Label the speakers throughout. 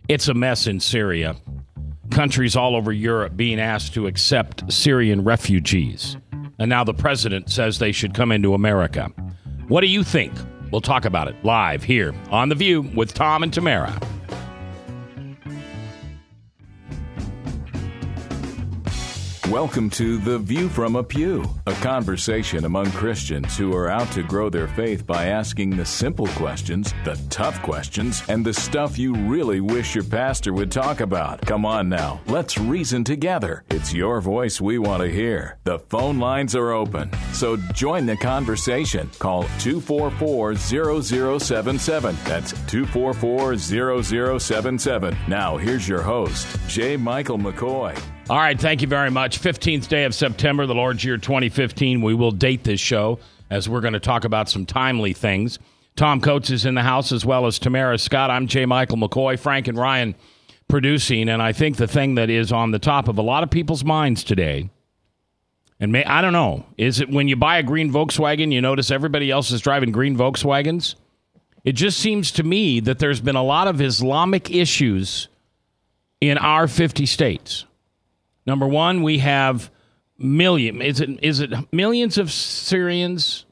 Speaker 1: It's a mess in Syria. Countries all over Europe being asked to accept Syrian refugees. And now the president says they should come into America. What do you think? We'll talk about it live here on The View with Tom and Tamara.
Speaker 2: Welcome to The View from a Pew, a conversation among Christians who are out to grow their faith by asking the simple questions, the tough questions, and the stuff you really wish your pastor would talk about. Come on now, let's reason together. It's your voice we want to hear. The phone lines are open, so join the conversation. Call 244-0077. That's 244-0077. Now, here's your host, J. Michael McCoy.
Speaker 1: All right, thank you very much. 15th day of September, the Lord's year 2015. We will date this show as we're going to talk about some timely things. Tom Coates is in the house as well as Tamara Scott. I'm J. Michael McCoy, Frank and Ryan producing. And I think the thing that is on the top of a lot of people's minds today, and I don't know, is it when you buy a green Volkswagen, you notice everybody else is driving green Volkswagens? It just seems to me that there's been a lot of Islamic issues in our 50 states. Number one, we have millions of Syrians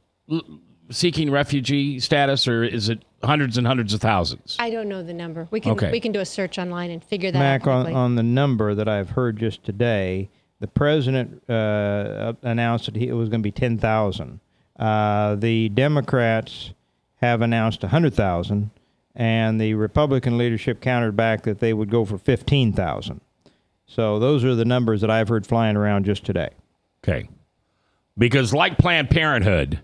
Speaker 1: seeking refugee status, or is it hundreds and hundreds of thousands?
Speaker 3: I don't know the number. We can do a search online and figure that out quickly.
Speaker 4: On the number that I've heard just today, the president announced that it was going to be 10,000. The Democrats have announced 100,000, and the Republican leadership countered back that they would go for 15,000. So those are the numbers that I've heard flying around just today.
Speaker 1: Okay. Because like Planned Parenthood,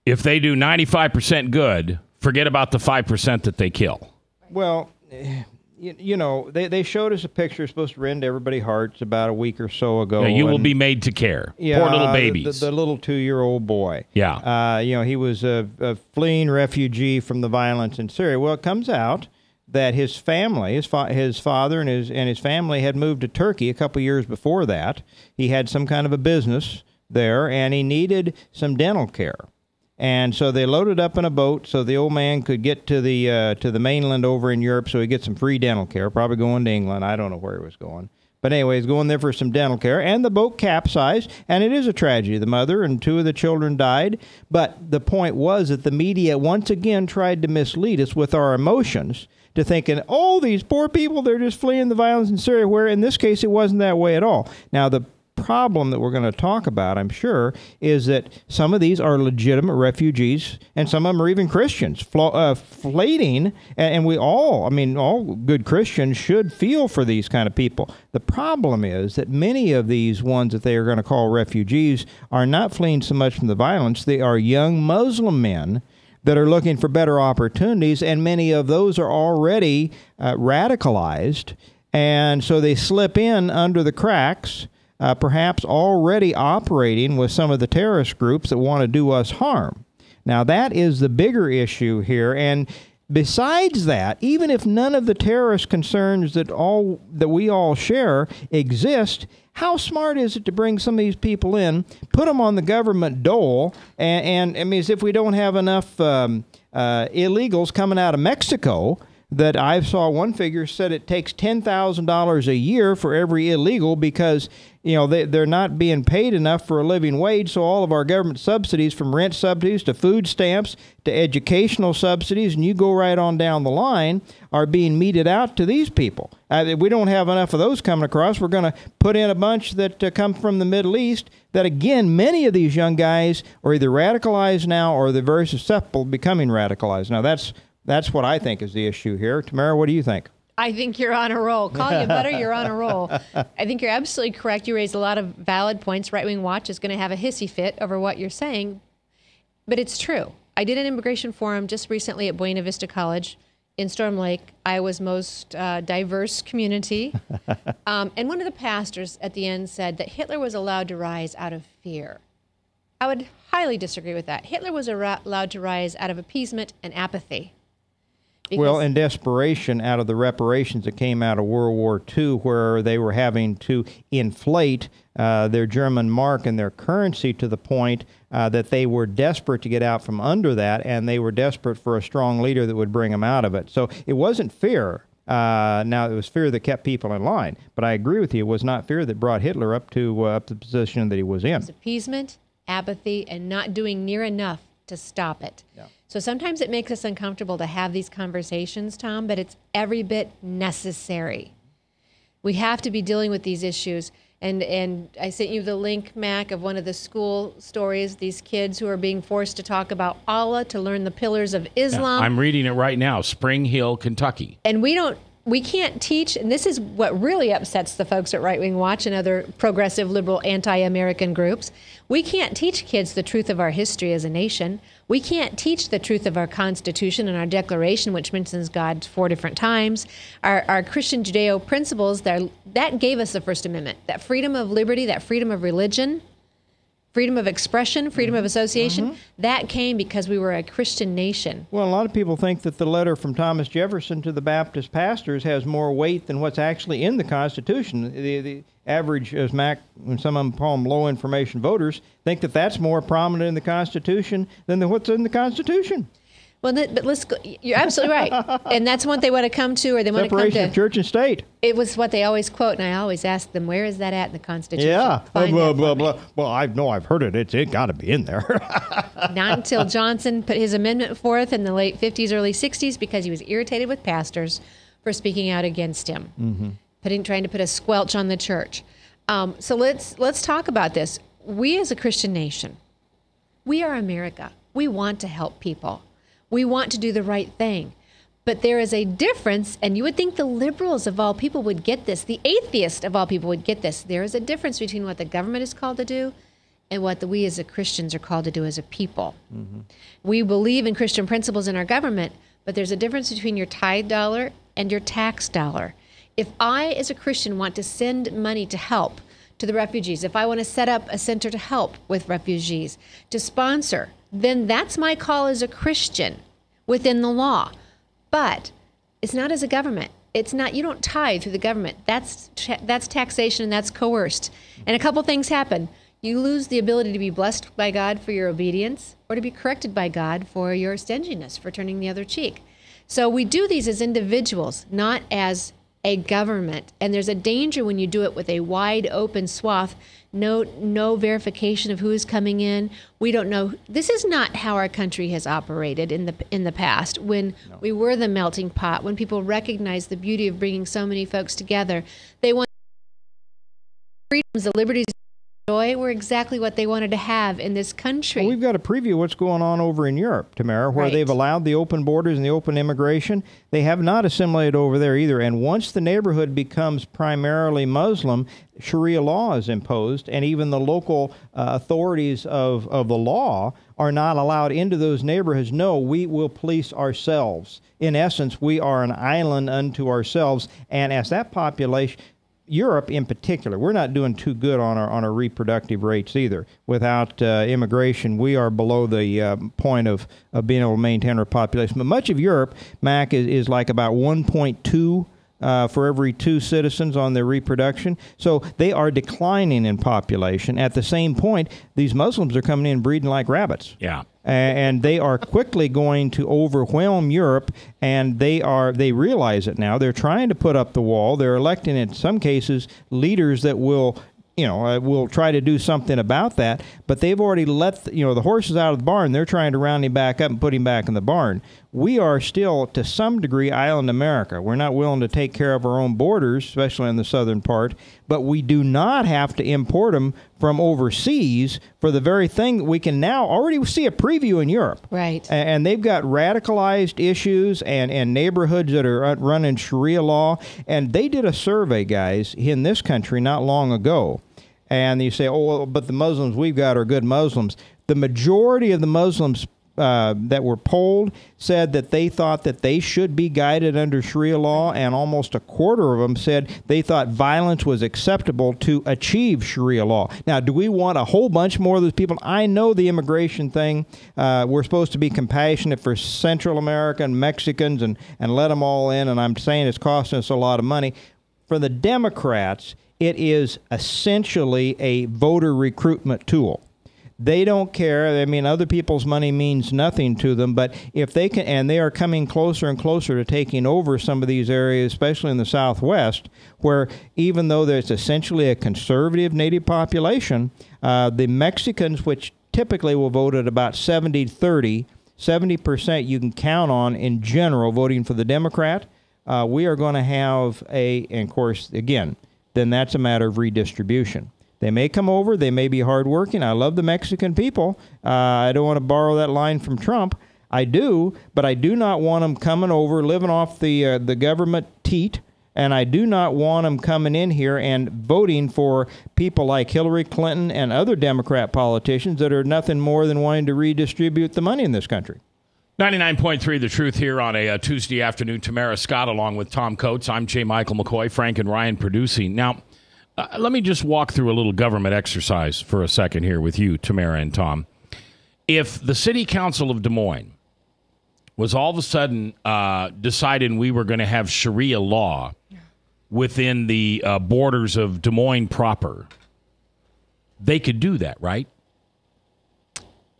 Speaker 1: if they do 95% good, forget about the 5% that they kill.
Speaker 4: Well, you know, they showed us a picture supposed to rend everybody's hearts about a week or so ago.
Speaker 1: Yeah, you will be made to care.
Speaker 4: Yeah,
Speaker 1: poor little babies.
Speaker 4: The little 2-year-old boy.
Speaker 1: Yeah.
Speaker 4: He was a fleeing refugee from the violence in Syria. Well, it comes out that his family, his father and his family had moved to Turkey a couple years before that. He had some kind of a business there, and he needed some dental care. And so they loaded up in a boat so the old man could get to the mainland over in Europe so he get some free dental care, probably going to England. I don't know where he was going. But anyway, he's going there for some dental care, and the boat capsized, and it is a tragedy. The mother and 2 of the children died. But the point was that the media once again tried to mislead us with our emotions to thinking, oh, these poor people, they're just fleeing the violence in Syria, where in this case it wasn't that way at all. Now, the problem that we're going to talk about, I'm sure, is that some of these are legitimate refugees, and some of them are even Christians, fleeing, and we all good Christians should feel for these kind of people. The problem is that many of these ones that they are going to call refugees are not fleeing so much from the violence. They are young Muslim men that are looking for better opportunities, and many of those are already radicalized, and so they slip in under the cracks, perhaps already operating with some of the terrorist groups that want to do us harm. Now, that is the bigger issue here, and besides that, even if none of the terrorist concerns that we all share exist, how smart is it to bring some of these people in, put them on the government dole, and I mean, as if we don't have enough illegals coming out of Mexico, that I saw one figure said it takes $10,000 a year for every illegal because, you know, they're not being paid enough for a living wage, so all of our government subsidies, from rent subsidies to food stamps to educational subsidies, and you go right on down the line, are being meted out to these people. We don't have enough of those coming across. We're going to put in a bunch that come from the Middle East that, again, many of these young guys are either radicalized now or they're very susceptible to becoming radicalized. Now, that's what I think is the issue here. Tamara, what do you think?
Speaker 3: I think you're on a roll. Call you butter, you're on a roll. I think you're absolutely correct. You raised a lot of valid points. Right Wing Watch is going to have a hissy fit over what you're saying, but it's true. I did an immigration forum just recently at Buena Vista College in Storm Lake, Iowa's most diverse community. And one of the pastors at the end said that Hitler was allowed to rise out of fear. I would highly disagree with that. Hitler was allowed to rise out of appeasement and apathy.
Speaker 4: Well, in desperation out of the reparations that came out of World War II, where they were having to inflate their German mark and their currency to the point that they were desperate to get out from under that, and they were desperate for a strong leader that would bring them out of it. So it wasn't fear. Now, it was fear that kept people in line. But I agree with you, it was not fear that brought Hitler up to the position that he was in.
Speaker 3: It was appeasement, apathy, and not doing near enough to stop it.
Speaker 4: Yeah.
Speaker 3: So sometimes it makes us uncomfortable to have these conversations, Tom, but it's every bit necessary. We have to be dealing with these issues. And I sent you the link, Mac, of one of the school stories, these kids who are being forced to talk about Allah, to learn the pillars of Islam.
Speaker 1: I'm reading it right now, Spring Hill, Kentucky.
Speaker 3: And we can't teach, and this is what really upsets the folks at Right Wing Watch and other progressive, liberal, anti-American groups. We can't teach kids the truth of our history as a nation. We can't teach the truth of our Constitution and our Declaration, which mentions God 4 different times. Our Christian Judeo principles, that gave us the First Amendment. That freedom of liberty, that freedom of religion, freedom of expression, freedom of association, that came because we were a Christian nation.
Speaker 4: Well, a lot of people think that the letter from Thomas Jefferson to the Baptist pastors has more weight than what's actually in the Constitution. The average, as Mac, when some of them call them low information voters, think that that's more prominent in the Constitution than what's in the Constitution.
Speaker 3: Well, but let's go. You're absolutely right. And that's what they want to come to, or they want to come to.
Speaker 4: Separation of church and state.
Speaker 3: It was what they always quote, and I always ask them, where is that at in the Constitution?
Speaker 4: Yeah.
Speaker 3: Find that for me.
Speaker 4: Well, I've heard it. It got to be in there.
Speaker 3: Not until Johnson put his amendment forth in the late 50s, early 60s, because he was irritated with pastors for speaking out against him, trying to put a squelch on the church. So let's talk about this. We as a Christian nation, we are America. We want to help people. We want to do the right thing. But there is a difference, and you would think the liberals of all people would get this, the atheists of all people would get this. There is a difference between what the government is called to do and what we as Christians are called to do as a people. We believe in Christian principles in our government, but there's a difference between your tithe dollar and your tax dollar. If I, as a Christian, want to send money to help to the refugees, if I want to set up a center to help with refugees, to sponsor, then that's my call as a Christian within the law. But it's not as a government. It's not, you don't tithe through the government. That's taxation, and that's coerced. And a couple things happen. You lose the ability to be blessed by God for your obedience, or to be corrected by God for your stinginess, for turning the other cheek. So we do these as individuals, not as a government. And there's a danger when you do it with a wide open swath, no verification of who is coming in. We don't know. This is not how our country has operated in the past, when we were the melting pot, when people recognized the beauty of bringing so many folks together. They want freedoms, the liberties, joy were exactly what they wanted to have in this country.
Speaker 4: Well, we've got a preview of what's going on over in Europe, Tamara, where they've allowed the open borders and the open immigration. They have not assimilated over there either. And once the neighborhood becomes primarily Muslim, Sharia law is imposed, and even the local authorities of the law are not allowed into those neighborhoods. No, we will police ourselves. In essence, we are an island unto ourselves. And as that population, Europe in particular, we're not doing too good on our reproductive rates either. Without immigration, we are below the point of being able to maintain our population. But much of Europe, Mac, is like about 1.2 for every 2 citizens on their reproduction. So they are declining in population. At the same point, these Muslims are coming in breeding like rabbits.
Speaker 1: Yeah.
Speaker 4: And they are quickly going to overwhelm Europe, and they realize it now. They're trying to put up the wall. They're electing, in some cases, leaders that will try to do something about that, but they've already let the horses out of the barn. They're trying to round him back up and put him back in the barn. We are still, to some degree, island America. We're not willing to take care of our own borders, especially in the southern part, but we do not have to import them from overseas for the very thing that we can now already see a preview in Europe.
Speaker 3: Right.
Speaker 4: And they've got radicalized issues and neighborhoods that are running Sharia law. And they did a survey, guys, in this country not long ago. And you say, oh, but the Muslims we've got are good Muslims. The majority of the Muslims that were polled said that they thought that they should be guided under Sharia law, and almost a quarter of them said they thought violence was acceptable to achieve Sharia law. Now, do we want a whole bunch more of those people? I know the immigration thing. We're supposed to be compassionate for Central America and Mexicans and let them all in, and I'm saying it's costing us a lot of money. For the Democrats, it is essentially a voter recruitment tool. They don't care. I mean, other people's money means nothing to them. But if they can, and they are coming closer and closer to taking over some of these areas, especially in the Southwest, where even though there's essentially a conservative native population, the Mexicans, which typically will vote at about 70-30, 70% you can count on in general voting for the Democrat. We are going to have and of course, again, then that's a matter of redistribution. They may come over. They may be hardworking. I love the Mexican people. I don't want to borrow that line from Trump. I do, but I do not want them coming over, living off the government teat, and I do not want them coming in here and voting for people like Hillary Clinton and other Democrat politicians that are nothing more than wanting to redistribute the money in this country.
Speaker 1: 99.3 The Truth here on a Tuesday afternoon. Tamara Scott along with Tom Coates. I'm J. Michael McCoy, Frank and Ryan producing. Now, let me just walk through a little government exercise for a second here with you, Tamara and Tom. If the City Council of Des Moines was all of a sudden deciding we were going to have Sharia law within the borders of Des Moines proper, they could do that, right?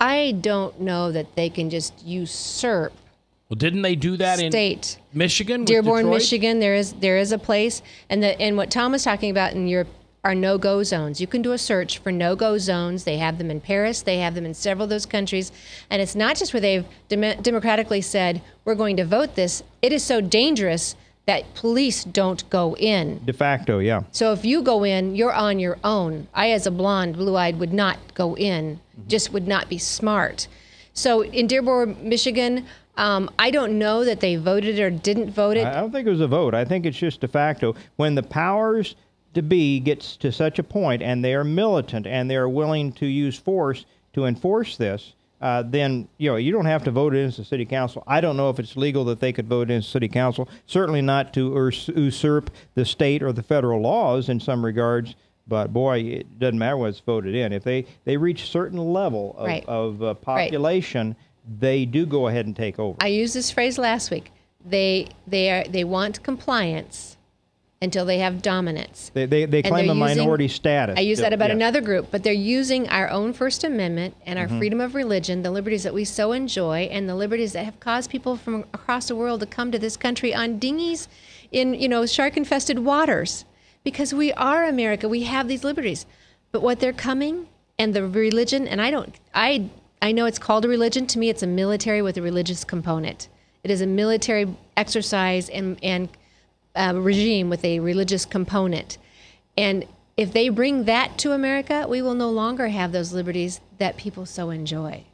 Speaker 3: I don't know that they can just usurp.
Speaker 1: Well, didn't they do that in Michigan?
Speaker 3: Dearborn, Michigan, there is a place, and what Tom was talking about in Europe are no-go zones. You can do a search for no-go zones. They have them in Paris. They have them in several of those countries, and it's not just where they've democratically said we're going to vote this. It is so dangerous that police don't go in.
Speaker 4: De facto, yeah.
Speaker 3: So if you go in, you're on your own. I, as a blonde, blue-eyed, would not go in. Just would not be smart. So in Dearborn, Michigan, I don't know that they voted or didn't vote it.
Speaker 4: I don't think it was a vote. I think it's just de facto. When the powers to be gets to such a point and they are militant and they are willing to use force to enforce this, then you don't have to vote it into the city council. I don't know if it's legal that they could vote into city council. Certainly not to usurp the state or the federal laws in some regards. But, boy, it doesn't matter what's voted in. If they reach a certain level of population, they do go ahead and take over.
Speaker 3: I used this phrase last week. They want compliance until they have dominance.
Speaker 4: They claim a minority status.
Speaker 3: I use that about another group, but they're using our own First Amendment and our freedom of religion, the liberties that we so enjoy, and the liberties that have caused people from across the world to come to this country on dinghies in shark-infested waters. Because we are America, we have these liberties. But what they're coming, and the religion, and I know it's called a religion. To me, it's a military with a religious component. It is a military exercise and regime with a religious component. And if they bring that to America, we will no longer have those liberties that people so enjoy.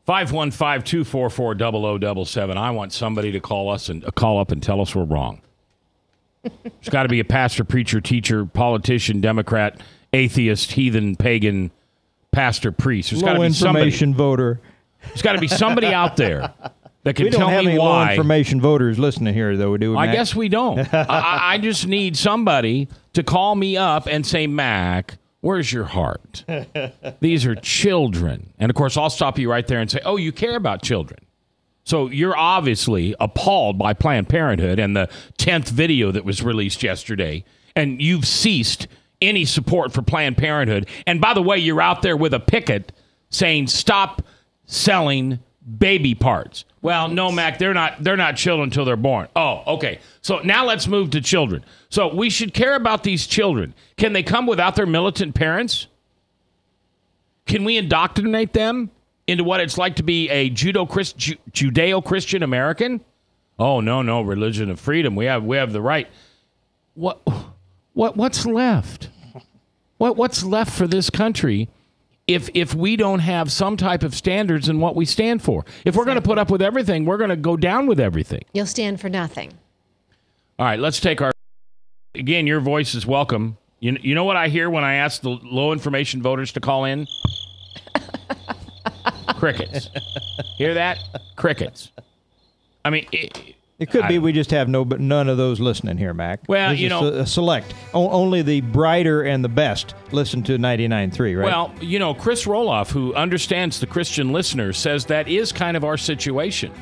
Speaker 1: 515-244-0077. I want somebody to call us and call up and tell us we're wrong. There's got to be a pastor, preacher, teacher, politician, Democrat, atheist, heathen, pagan, pastor, priest. There's got to be
Speaker 4: information voter.
Speaker 1: There's got to be somebody out there that can tell me why.
Speaker 4: We don't have any low information voters listening here, though, do we, Mac?
Speaker 1: I guess we don't. I just need somebody to call me up and say, Mac, where's your heart? These are children. And, of course, I'll stop you right there and say, oh, you care about children. So you're obviously appalled by Planned Parenthood and the 10th video that was released yesterday, and you've ceased any support for Planned Parenthood. And by the way, you're out there with a picket saying stop selling baby parts. Well, no, Mac, they're not children until they're born. Oh, okay. So now let's move to children. So we should care about these children. Can they come without their militant parents? Can we indoctrinate them into what it's like to be a Judeo-Christian American? Oh, no, religion of freedom. We have the right. What's left? What's left for this country if we don't have some type of standards in what we stand for? If we're going to put up with everything, we're going to go down with everything.
Speaker 3: You'll stand for nothing.
Speaker 1: All right, let's take again, your voice is welcome. You know what I hear when I ask the low information voters to call in? Crickets. Hear that? Crickets. I mean,
Speaker 4: it could be we just have none of those listening here, Mac.
Speaker 1: Well,
Speaker 4: a select. Only the brighter and the best listen to 99.3, right?
Speaker 1: Well, Chris Roloff, who understands the Christian listener, says that is kind of our situation.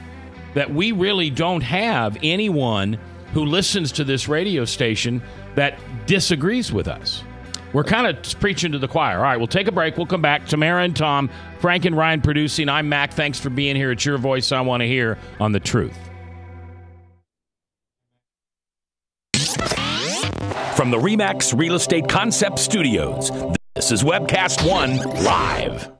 Speaker 1: That we really don't have anyone who listens to this radio station that disagrees with us. We're kind of preaching to the choir. All right, we'll take a break. We'll come back. Tamara and Tom, Frank and Ryan producing. I'm Mac. Thanks for being here. It's your voice I want to hear on The Truth.
Speaker 5: From the RE/MAX Real Estate Concept Studios, this is Webcast One Live.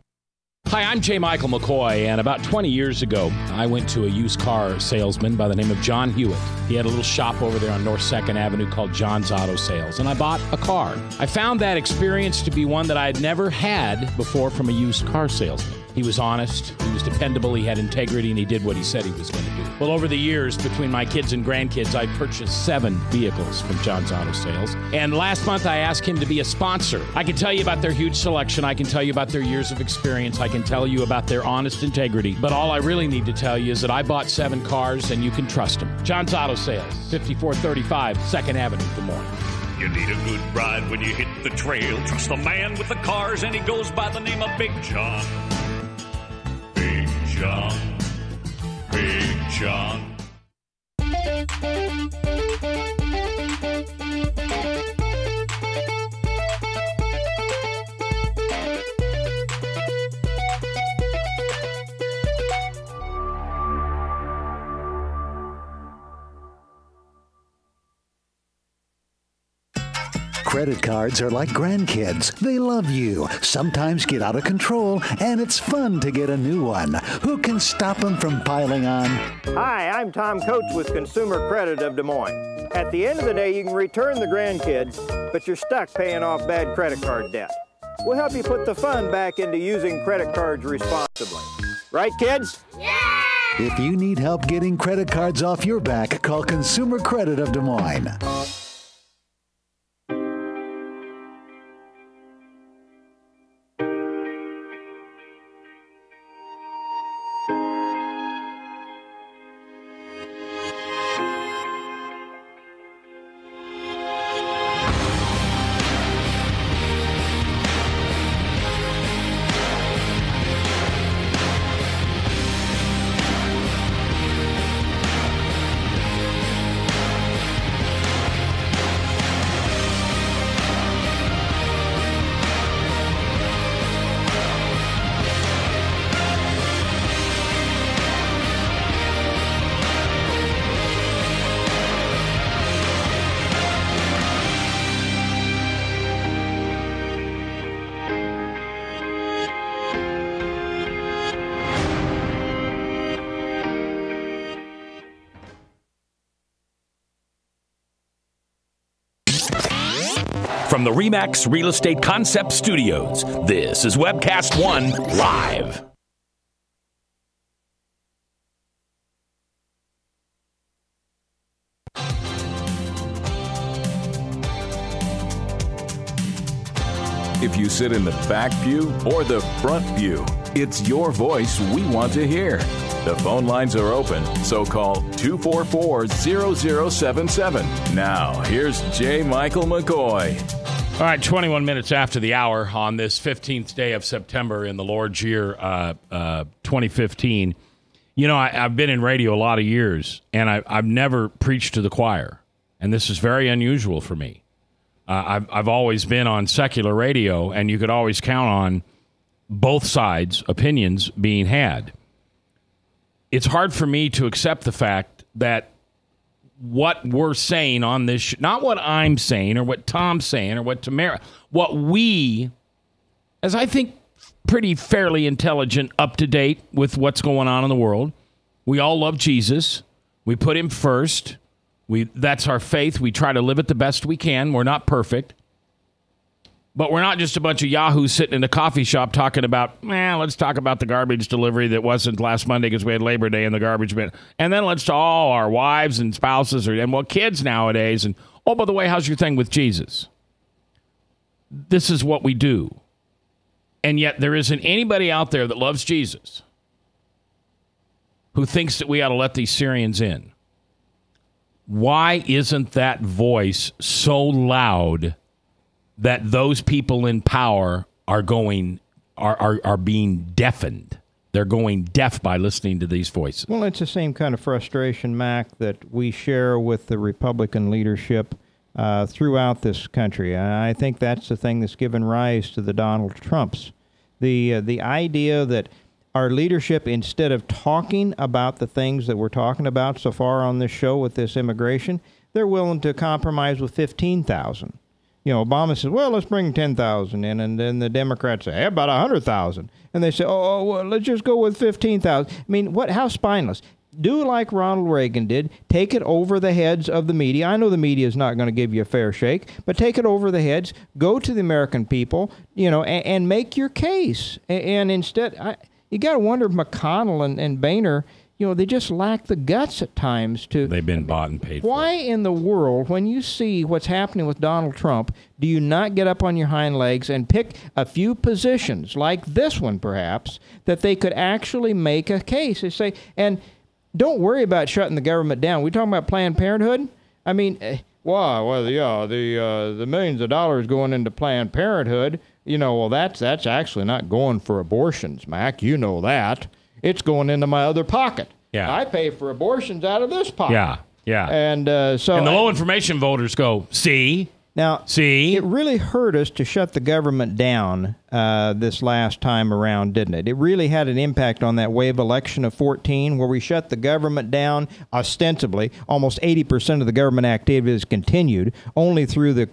Speaker 1: Hi, I'm J. Michael McCoy, and about 20 years ago, I went to a used car salesman by the name of John Hewitt. He had a little shop over there on North 2nd Avenue called John's Auto Sales, and I bought a car. I found that experience to be one that I had never had before from a used car salesman. He was honest, he was dependable, he had integrity, and he did what he said he was going to do. Well, over the years, between my kids and grandkids, I purchased 7 vehicles from John's Auto Sales. And last month, I asked him to be a sponsor. I can tell you about their huge selection. I can tell you about their years of experience. I can tell you about their honest integrity. But all I really need to tell you is that I bought 7 cars, and you can trust them. John's Auto Sales, 5435 2nd Avenue, Des Moines.
Speaker 6: You need a good ride when you hit the trail. Trust the man with the cars, and he goes by the name of Big John. Big John. Big John.
Speaker 7: Credit cards are like grandkids. They love you, sometimes get out of control, and it's fun to get a new one. Who can stop them from piling on?
Speaker 4: Hi, I'm Tom Coates with Consumer Credit of Des Moines. At the end of the day, you can return the grandkids, but you're stuck paying off bad credit card debt. We'll help you put the fun back into using credit cards responsibly. Right, kids?
Speaker 7: Yeah! If you need help getting credit cards off your back, call Consumer Credit of Des Moines.
Speaker 5: From the RE/MAX Real Estate Concept Studios, this is Webcast One Live.
Speaker 2: If you sit in the back pew or the front pew, it's your voice we want to hear. The phone lines are open, so call 244-0077. Now, here's J. Michael McCoy.
Speaker 1: All right, 21 minutes after the hour on this 15th day of September in the Lord's year 2015. You know, I've been in radio a lot of years, and I've never preached to the choir, and this is very unusual for me. I've always been on secular radio, and you could always count on both sides' opinions being had. It's hard for me to accept the fact that what we're saying on this, not what I'm saying or what Tom's saying or what Tamara, what we, as I think pretty fairly intelligent, up to date with what's going on in the world, we all love Jesus. We put him first. That's our faith. We try to live it the best we can. We're not perfect. But we're not just a bunch of yahoos sitting in a coffee shop talking about, let's talk about the garbage delivery that wasn't last Monday because we had Labor Day in the garbage bin. And then let's all our wives and spouses and kids nowadays. And, oh, by the way, how's your thing with Jesus? This is what we do. And yet there isn't anybody out there that loves Jesus who thinks that we ought to let these Syrians in. Why isn't that voice so loud that those people in power are being deafened? They're going deaf by listening to these voices.
Speaker 4: Well, it's the same kind of frustration, Mac, that we share with the Republican leadership throughout this country. And I think that's the thing that's given rise to the Donald Trumps. The idea that our leadership, instead of talking about the things that we're talking about so far on this show with this immigration, they're willing to compromise with 15,000. You know, Obama says, well, let's bring 10,000 in, and then the Democrats say, hey, about 100,000. And they say, well, let's just go with 15,000. I mean, how spineless. Do like Ronald Reagan did. Take it over the heads of the media. I know the media is not going to give you a fair shake, but take it over the heads. Go to the American people, you know, and make your case. And instead, you got to wonder if McConnell and Boehner, you know, they just lack the guts at times to...
Speaker 1: They've been bought and paid for.
Speaker 4: Why in the world, when you see what's happening with Donald Trump, do you not get up on your hind legs and pick a few positions, like this one perhaps, that they could actually make a case? They say, and don't worry about shutting the government down. We talking about Planned Parenthood? I mean, why? Well, yeah, the millions of dollars going into Planned Parenthood, you know, well, that's actually not going for abortions, Mac. You know that. It's going into my other pocket.
Speaker 1: Yeah.
Speaker 4: I pay for abortions out of this pocket.
Speaker 1: Yeah, yeah.
Speaker 4: And so...
Speaker 1: And the low information voters go, see?
Speaker 4: Now,
Speaker 1: see?
Speaker 4: It really hurt us to shut the government down this last time around, didn't it? It really had an impact on that wave election of 14, where we shut the government down ostensibly. Almost 80% of the government activities continued. Only through the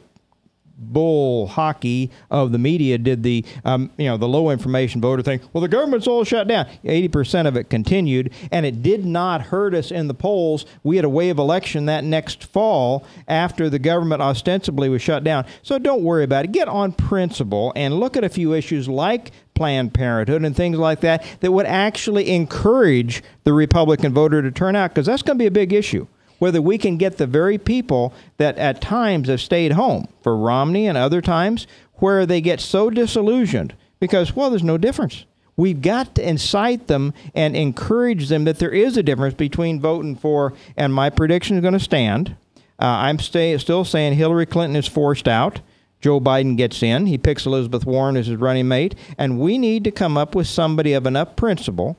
Speaker 4: bull hockey of the media did the the low information voter thing. Well, the government's all shut down. 80% of it continued, and it did not hurt us in the polls. We had a wave election that next fall after the government ostensibly was shut down. So don't worry about it. Get on principle and look at a few issues like Planned Parenthood and things like that would actually encourage the Republican voter to turn out, because that's going to be a big issue. Whether we can get the very people that at times have stayed home, for Romney and other times, where they get so disillusioned because, well, there's no difference. We've got to incite them and encourage them that there is a difference between voting for, and my prediction is going to stand. I'm still saying Hillary Clinton is forced out. Joe Biden gets in. He picks Elizabeth Warren as his running mate. And we need to come up with somebody of enough principle.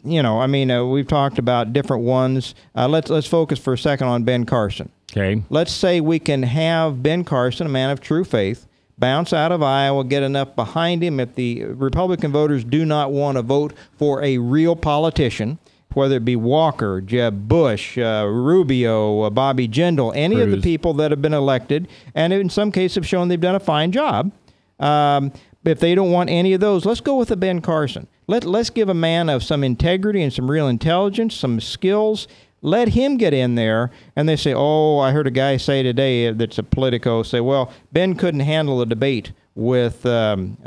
Speaker 4: We've talked about different ones. Let's focus for a second on Ben Carson.
Speaker 1: Okay.
Speaker 4: Let's say we can have Ben Carson, a man of true faith, bounce out of Iowa, get enough behind him. If the Republican voters do not want to vote for a real politician, whether it be Walker, Jeb Bush, Rubio, Bobby Jindal, any of the people that have been elected, and in some cases have shown they've done a fine job. If they don't want any of those, let's go with a Ben Carson. Let's give a man of some integrity and some real intelligence, some skills. Let him get in there. And they say, oh, I heard a guy say today that's a Politico say, well, Ben couldn't handle a debate with either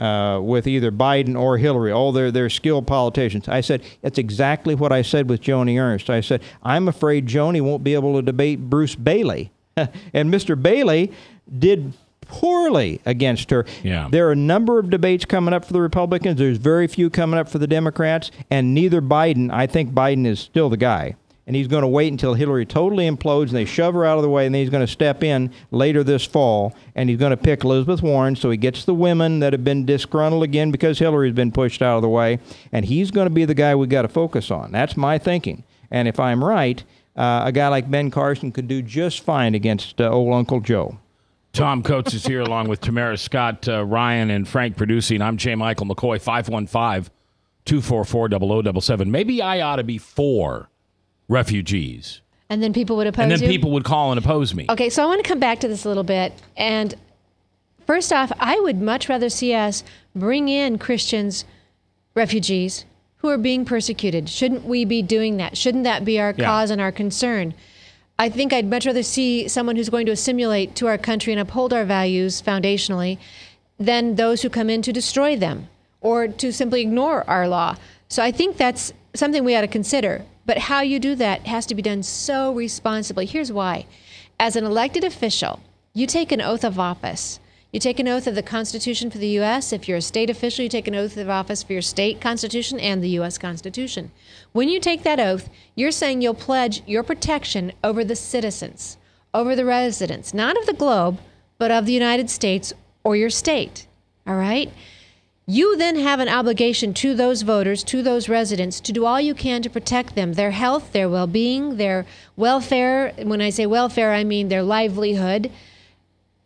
Speaker 4: Biden or Hillary. Oh, they're skilled politicians. I said, that's exactly what I said with Joni Ernst. I said, I'm afraid Joni won't be able to debate Bruce Bailey. And Mr. Bailey did poorly against her.
Speaker 1: Yeah.
Speaker 4: There are a number of debates coming up for the Republicans. There's very few coming up for the Democrats, and neither Biden. I think Biden is still the guy, and he's going to wait until Hillary totally implodes and they shove her out of the way, and then he's going to step in later this fall, and he's going to pick Elizabeth Warren so he gets the women that have been disgruntled again because Hillary's been pushed out of the way, and he's going to be the guy we got to focus on. That's my thinking. And if I'm right, a guy like Ben Carson could do just fine against old Uncle Joe.
Speaker 1: Tom Coates is here along with Tamara, Scott, Ryan, and Frank producing. I'm J. Michael McCoy, 515-244-0077. Maybe I ought to be for refugees.
Speaker 3: And then people would oppose you?
Speaker 1: And then people would call and oppose me.
Speaker 3: Okay, so I want to come back to this a little bit. And first off, I would much rather see us bring in Christians, refugees, who are being persecuted. Shouldn't we be doing that? Shouldn't that be our cause and our concern? I think I'd much rather see someone who's going to assimilate to our country and uphold our values foundationally than those who come in to destroy them or to simply ignore our law. So I think that's something we ought to consider. But how you do that has to be done so responsibly. Here's why. As an elected official, you take an oath of office. You take an oath of the Constitution for the U.S. If you're a state official, you take an oath of office for your state constitution and the U.S. Constitution. When you take that oath, you're saying you'll pledge your protection over the citizens, over the residents, not of the globe, but of the United States or your state. All right? You then have an obligation to those voters, to those residents, to do all you can to protect them, their health, their well-being, their welfare. When I say welfare, I mean their livelihood.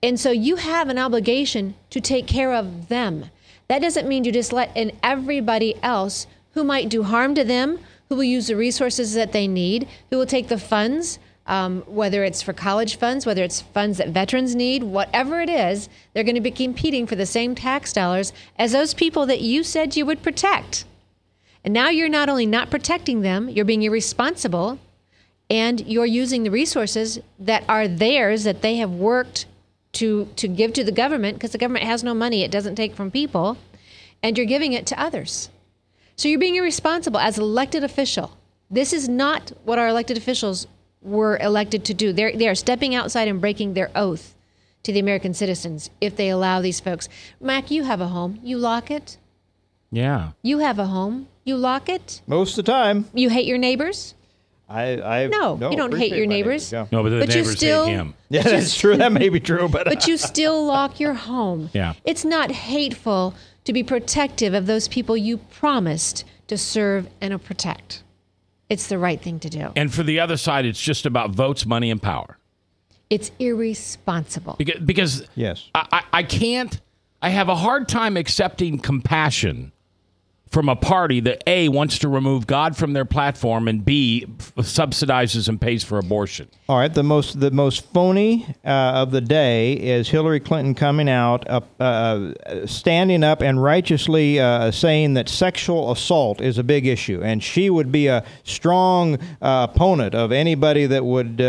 Speaker 3: And so you have an obligation to take care of them. That doesn't mean you just let in everybody else who might do harm to them, who will use the resources that they need, who will take the funds, whether it's for college funds, whether it's funds that veterans need, whatever it is, they're going to be competing for the same tax dollars as those people that you said you would protect. And now you're not only not protecting them, you're being irresponsible, and you're using the resources that are theirs, that they have worked to give to the government, because the government has no money, it doesn't take from people, and you're giving it to others. So you're being irresponsible as an elected official. This is not what our elected officials were elected to do. They are stepping outside and breaking their oath to the American citizens if they allow these folks. Mac, you have a home. You lock it.
Speaker 1: Yeah.
Speaker 3: You have a home. You lock it.
Speaker 4: Most of the time.
Speaker 3: You hate your neighbors?
Speaker 4: No,
Speaker 3: you don't hate your neighbors.
Speaker 4: Yeah.
Speaker 1: No, but the neighbors
Speaker 3: still,
Speaker 1: hate him.
Speaker 4: Yeah, that's true. That may be true, but
Speaker 3: but you still lock your home.
Speaker 1: Yeah.
Speaker 3: It's not hateful to be protective of those people you promised to serve and to protect. It's the right thing to do.
Speaker 1: And for the other side, it's just about votes, money, and power.
Speaker 3: It's irresponsible.
Speaker 1: Because
Speaker 4: yes,
Speaker 1: I can't, I have a hard time accepting compassion from a party that A, wants to remove God from their platform, and B, subsidizes and pays for abortion.
Speaker 4: All right, the most phony of the day is Hillary Clinton coming out, standing up and righteously saying that sexual assault is a big issue, and she would be a strong opponent of anybody that would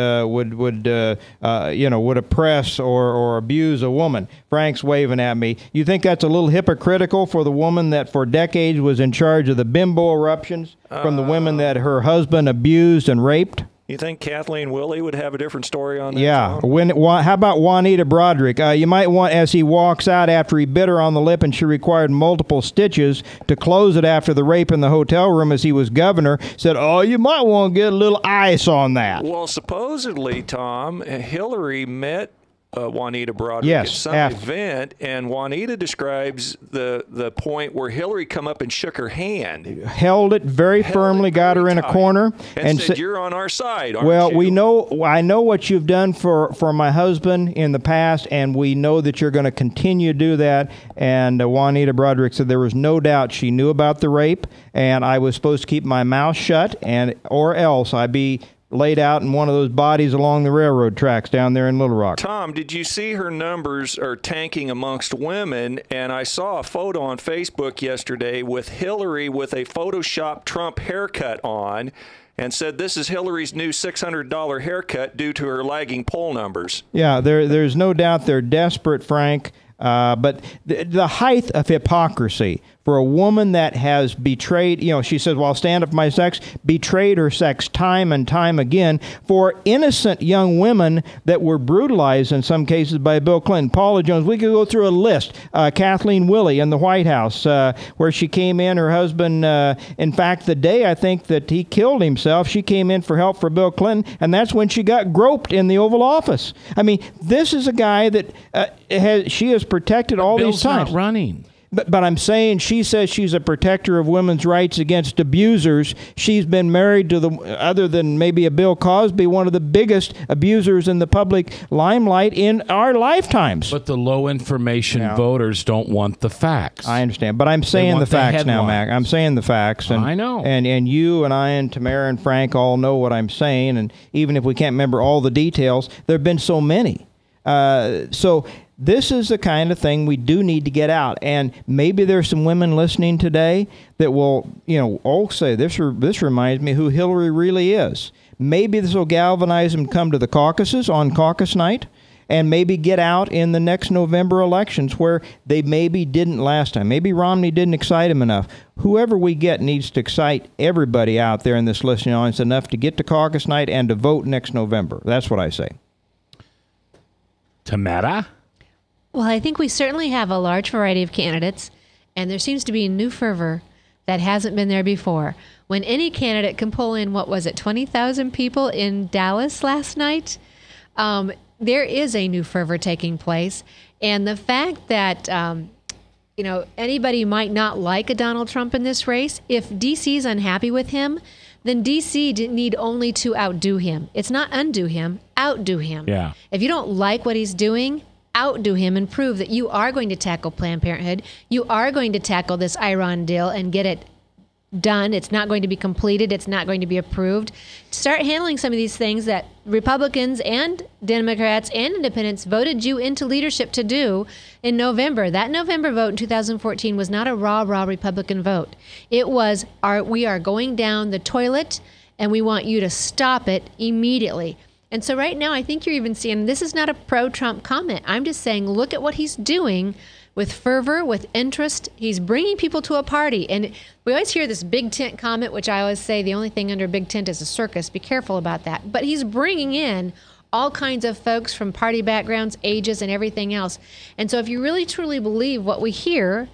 Speaker 4: oppress or abuse a woman. Frank's waving at me. You think that's a little hypocritical for the woman that for decades was in charge of the bimbo eruptions from the women that her husband abused and raped?
Speaker 8: You think Kathleen Willey would have a different story on that?
Speaker 4: Yeah. How about Juanita Broderick? You might want, as he walks out after he bit her on the lip and she required multiple stitches to close it after the rape in the hotel room as he was governor, said, oh, you might want to get a little ice on that.
Speaker 8: Well, supposedly, Tom, Hillary met Juanita Broderick at some event, and Juanita describes the point where Hillary come up and shook her hand.
Speaker 4: Held it very firmly, got her in a corner.
Speaker 8: And said, you're on our side, aren't
Speaker 4: well,
Speaker 8: you?
Speaker 4: I know what you've done for my husband in the past, and we know that you're going to continue to do that. And Juanita Broderick said there was no doubt she knew about the rape, and I was supposed to keep my mouth shut, or else I'd be laid out in one of those bodies along the railroad tracks down there in Little Rock.
Speaker 8: Tom, did you see her numbers are tanking amongst women? And I saw a photo on Facebook yesterday with Hillary with a Photoshop Trump haircut on, and said this is Hillary's new $600 haircut due to her lagging poll numbers. Yeah,
Speaker 4: there's no doubt they're desperate, Frank. But the height of hypocrisy for a woman that has betrayed, she says, well, I'll stand up for my sex, betrayed her sex time and time again, for innocent young women that were brutalized in some cases by Bill Clinton. Paula Jones, we could go through a list. Kathleen Willey in the White House, where she came in, her husband, in fact, the day I think that he killed himself, she came in for help for Bill Clinton, and that's when she got groped in the Oval Office. I mean, this is a guy that she has protected all these times.
Speaker 1: Bill's not running.
Speaker 4: But I'm saying she says she's a protector of women's rights against abusers. She's been married to other than maybe a Bill Cosby, one of the biggest abusers in the public limelight in our lifetimes.
Speaker 1: But the low information voters don't want the facts.
Speaker 4: I understand. But I'm saying the facts now, Mac. I'm saying the facts. And,
Speaker 1: I know.
Speaker 4: And you and I and Tamara and Frank all know what I'm saying. And even if we can't remember all the details, there have been so many. So this is the kind of thing we do need to get out. And maybe there's some women listening today that will, say, this reminds me who Hillary really is. Maybe this will galvanize them to come to the caucuses on caucus night, and maybe get out in the next November elections where they maybe didn't last time. Maybe Romney didn't excite him enough. Whoever we get needs to excite everybody out there in this listening audience enough to get to caucus night and to vote next November. That's what I say.
Speaker 1: Tamara?
Speaker 3: Well, I think we certainly have a large variety of candidates, and there seems to be a new fervor that hasn't been there before. When any candidate can pull in, 20,000 people in Dallas last night, there is a new fervor taking place. And the fact that anybody might not like a Donald Trump in this race. If D.C. is unhappy with him, then D.C. need only to outdo him. It's not undo him, outdo him.
Speaker 1: Yeah.
Speaker 3: If you don't like what he's doing, outdo him and prove that you are going to tackle Planned Parenthood. You are going to tackle this Iran deal and get it done. It's not going to be completed. It's not going to be approved. Start handling some of these things that Republicans and Democrats and independents voted you into leadership to do in November. That November vote in 2014 was not a raw Republican vote. It was, we are going down the toilet and we want you to stop it immediately. And so right now, I think you're even seeing, this is not a pro-Trump comment. I'm just saying, look at what he's doing with fervor, with interest. He's bringing people to a party. And we always hear this big tent comment, which I always say the only thing under big tent is a circus. Be careful about that. But he's bringing in all kinds of folks from party backgrounds, ages, and everything else. And so if you really truly believe what we hear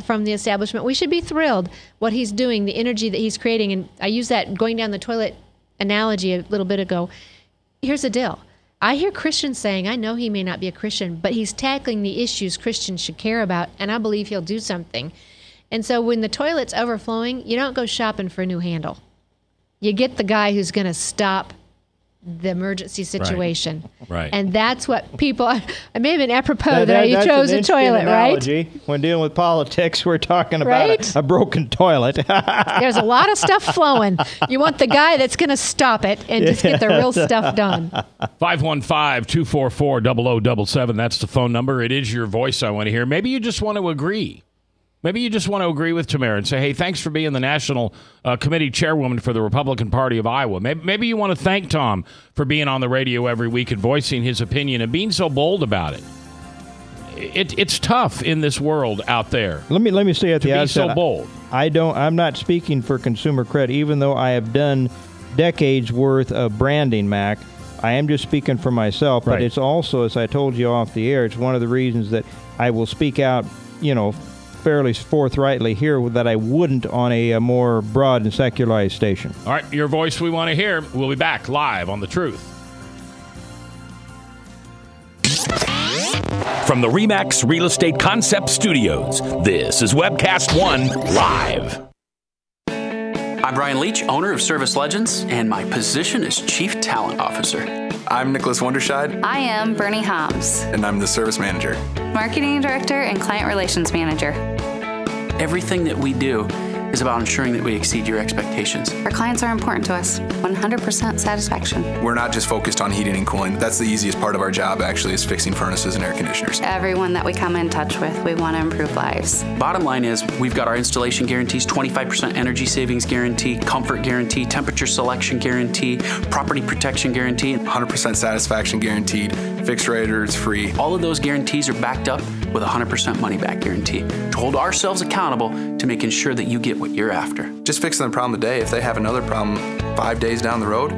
Speaker 3: from the establishment, we should be thrilled what he's doing, the energy that he's creating. And I used that going down the toilet analogy a little bit ago. Here's the deal. I hear Christians saying, I know he may not be a Christian, but he's tackling the issues Christians should care about, and I believe he'll do something. And so when the toilet's overflowing, you don't go shopping for a new handle. You get the guy who's going to stop the emergency situation.
Speaker 1: Right.
Speaker 3: And that's what people, I may have been apropos that you chose a toilet,
Speaker 4: analogy.
Speaker 3: right?
Speaker 4: When dealing with politics, we're talking about a broken toilet.
Speaker 3: There's a lot of stuff flowing. You want the guy that's going to stop it and just get the real stuff done.
Speaker 1: 515-244-0077. That's the phone number. It is your voice I want to hear. Maybe you just want to agree. Maybe you just want to agree with Tamara and say, hey, thanks for being the National Committee Chairwoman for the Republican Party of Iowa. Maybe you want to thank Tom for being on the radio every week and voicing his opinion and being so bold about it. It's tough in this world out there.
Speaker 4: Let me say at the outset,
Speaker 1: so bold.
Speaker 4: I'm not speaking for consumer credit, even though I have done decades worth of branding, Mac. I am just speaking for myself, but it's also, as I told you off the air, it's one of the reasons that I will speak out, fairly forthrightly here that I wouldn't on a more broad and secularized station.
Speaker 1: All right, your voice we want to hear. We'll be back live on The Truth.
Speaker 5: From the RE/MAX Real Estate Concept Studios, this is Webcast One Live.
Speaker 9: I'm Brian Leach, owner of Service Legends, and my position is Chief Talent Officer.
Speaker 10: I'm Nicholas Wonderscheid.
Speaker 11: I am Bernie Hobbs.
Speaker 10: And I'm the Service Manager.
Speaker 11: Marketing Director and Client Relations Manager.
Speaker 9: Everything that we do is about ensuring that we exceed your expectations.
Speaker 11: Our clients are important to us. 100% satisfaction.
Speaker 10: We're not just focused on heating and cooling. That's the easiest part of our job, actually, is fixing furnaces and air conditioners.
Speaker 11: Everyone that we come in touch with, we want to improve lives.
Speaker 9: Bottom line is, we've got our installation guarantees, 25% energy savings guarantee, comfort guarantee, temperature selection guarantee, property protection guarantee.
Speaker 10: 100% satisfaction guaranteed. Fixed rate or it's free.
Speaker 9: All of those guarantees are backed up with a 100% money back guarantee to hold ourselves accountable to making sure that you get what you're after.
Speaker 10: Just fixing the problem today. If they have another problem 5 days down the road,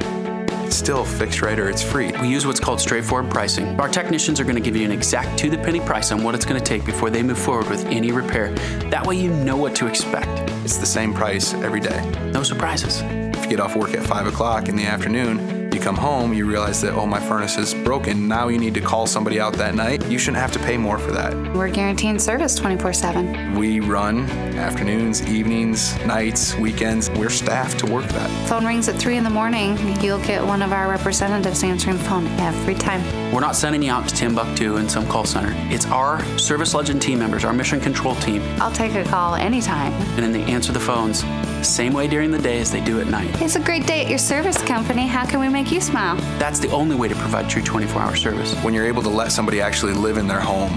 Speaker 10: it's still fixed rate or it's free.
Speaker 9: We use what's called straightforward pricing. Our technicians are going to give you an exact to-the-penny price on what it's going to take before they move forward with any repair. That way you know what to expect.
Speaker 10: It's the same price every day.
Speaker 9: No surprises.
Speaker 10: If you get off work at 5 o'clock in the afternoon, you come home, you realize that, my furnace is broken. Now you need to call somebody out that night. You shouldn't have to pay more for that.
Speaker 11: We're guaranteeing service 24/7.
Speaker 10: We run afternoons, evenings, nights, weekends. We're staffed to work that.
Speaker 11: Phone rings at 3 in the morning. You'll get one of our representatives answering the phone every time.
Speaker 9: We're not sending you out to Timbuktu in some call center. It's our Service Legend team members, our mission control team.
Speaker 11: I'll take a call anytime.
Speaker 9: And then they answer the phones the same way during the day as they do at night.
Speaker 11: It's a great day at your service company. How can we make you smile?
Speaker 9: That's the only way to provide true 24-hour service.
Speaker 10: When you're able to let somebody actually live in their home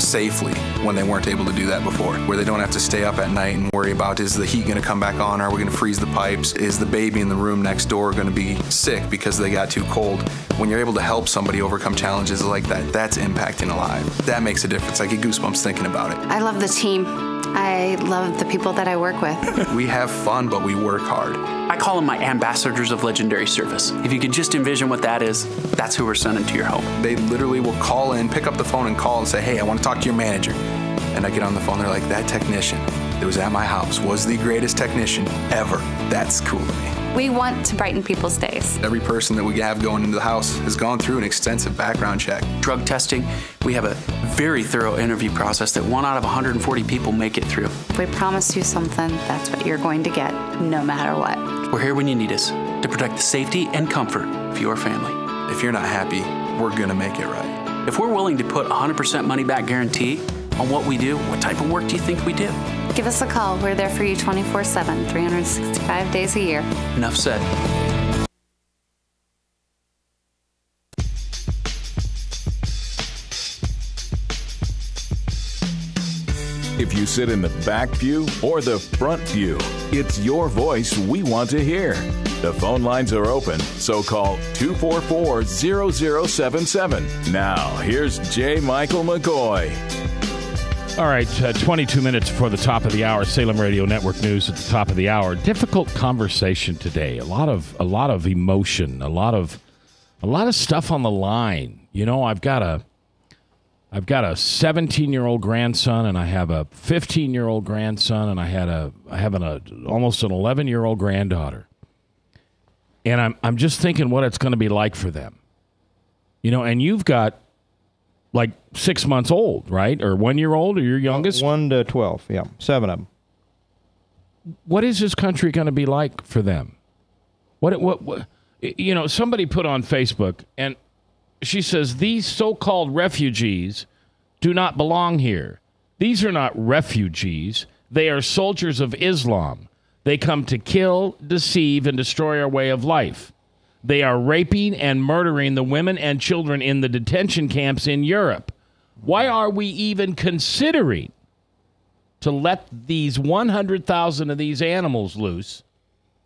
Speaker 10: safely when they weren't able to do that before, where they don't have to stay up at night and worry about, is the heat going to come back on? Are we going to freeze the pipes? Is the baby in the room next door going to be sick because they got too cold? When you're able to help somebody overcome challenges like that, that's impacting a life. That makes a difference. I get goosebumps thinking about it.
Speaker 11: I love the team. I love the people that I work with.
Speaker 10: We have fun, but we work hard.
Speaker 9: I call them my ambassadors of legendary service. If you could just envision what that is, that's who we're sending to your home.
Speaker 10: They literally will call in, pick up the phone and call and say, hey, I want to talk to your manager. And I get on the phone, they're like, that technician that was at my house was the greatest technician ever. That's cool to me.
Speaker 11: We want to brighten people's days.
Speaker 10: Every person that we have going into the house has gone through an extensive background check.
Speaker 9: Drug testing, we have a very thorough interview process that 1 out of 140 people make it through.
Speaker 11: If we promise you something, that's what you're going to get, no matter what.
Speaker 9: We're here when you need us to protect the safety and comfort of your family.
Speaker 10: If you're not happy, we're going to make it right.
Speaker 9: If we're willing to put 100% money back guarantee on what we do, what type of work do you think we do?
Speaker 11: Give us a call. We're there for you 24/7, 365 days a year.
Speaker 9: Enough said.
Speaker 2: If you sit in the back pew or the front pew, it's your voice we want to hear. The phone lines are open, so call 244-0077. Now, here's J. Michael McCoy.
Speaker 1: All right, 22 minutes before the top of the hour, Salem Radio Network News at the top of the hour. Difficult conversation today. A lot of emotion, a lot of stuff on the line. You know, I've got a 17-year-old grandson, and I have a 15-year-old grandson, and I have almost an 11-year-old granddaughter. And I'm just thinking what it's going to be like for them. You know, and you've got like 6 months old, right? Or 1 year old, or your youngest?
Speaker 4: 1 to 12, yeah. 7 of them.
Speaker 1: What is this country going to be like for them? What you know, somebody put on Facebook, and she says, these so-called refugees do not belong here. These are not refugees. They are soldiers of Islam. They come to kill, deceive, and destroy our way of life. They are raping and murdering the women and children in the detention camps in Europe. Why are we even considering to let these 100,000 of these animals loose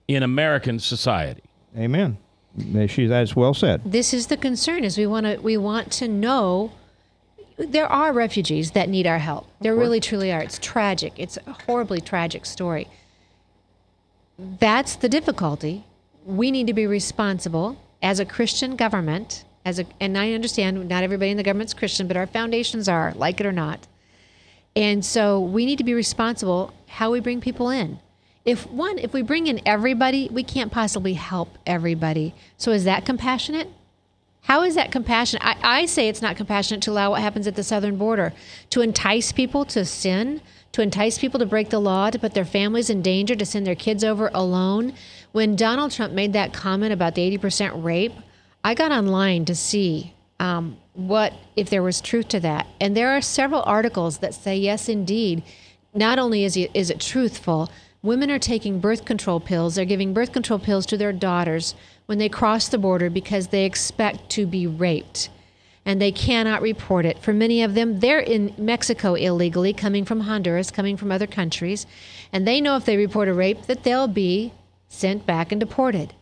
Speaker 1: in American society?
Speaker 4: Amen. That's well said.
Speaker 3: This is the concern: is we want to know there are refugees that need our help. There really truly are. It's tragic. It's a horribly tragic story. That's the difficulty. We need to be responsible as a Christian government. And I understand not everybody in the government's Christian, but our foundations are, like it or not. And so we need to be responsible how we bring people in. If we bring in everybody, we can't possibly help everybody. So is that compassionate? How is that compassionate? I say it's not compassionate to allow what happens at the southern border, to entice people to sin, to entice people to break the law, to put their families in danger, to send their kids over alone. When Donald Trump made that comment about the 80% rape, I got online to see if there was truth to that. And there are several articles that say, yes, indeed, not only is it truthful, women are taking birth control pills. They're giving birth control pills to their daughters when they cross the border because they expect to be raped. And they cannot report it. For many of them, they're in Mexico illegally, coming from Honduras, coming from other countries. And they know if they report a rape that they'll be sent back and deported.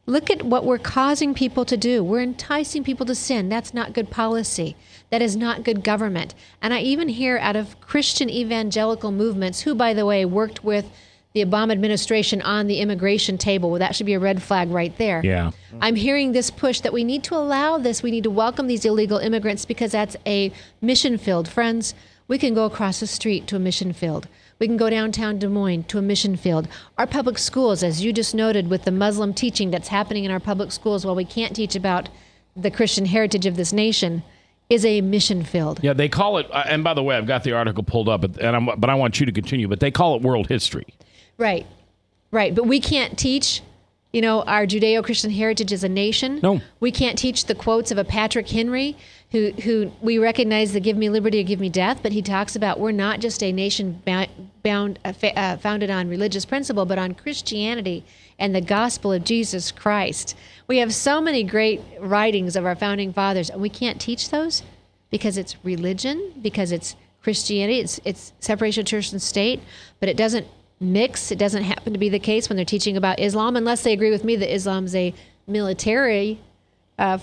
Speaker 3: Look at what we're causing people to do. We're enticing people to sin. That's not good policy. That is not good government. And I even hear out of Christian evangelical movements, who, by the way, worked with the Obama administration on the immigration table. Well, that should be a red flag right there.
Speaker 1: Yeah.
Speaker 3: I'm hearing this push that we need to allow this. We need to welcome these illegal immigrants because that's a mission field. Friends, we can go across the street to a mission field. We can go downtown Des Moines to a mission field. Our public schools, as you just noted with the Muslim teaching that's happening in our public schools, while we can't teach about the Christian heritage of this nation, is a mission field.
Speaker 1: Yeah, they call it, and by the way, I've got the article pulled up, but I want you to continue, but they call it world history.
Speaker 3: Right. But we can't teach, our Judeo-Christian heritage as a nation.
Speaker 1: No.
Speaker 3: We can't teach the quotes of a Patrick Henry, who we recognize the give me liberty or give me death, but he talks about we're not just a nation founded on religious principle, but on Christianity and the gospel of Jesus Christ. We have so many great writings of our founding fathers, and we can't teach those because it's religion, because it's Christianity, it's separation of church and state, but it doesn't mix. It doesn't happen to be the case when they're teaching about Islam, unless they agree with me that Islam's a military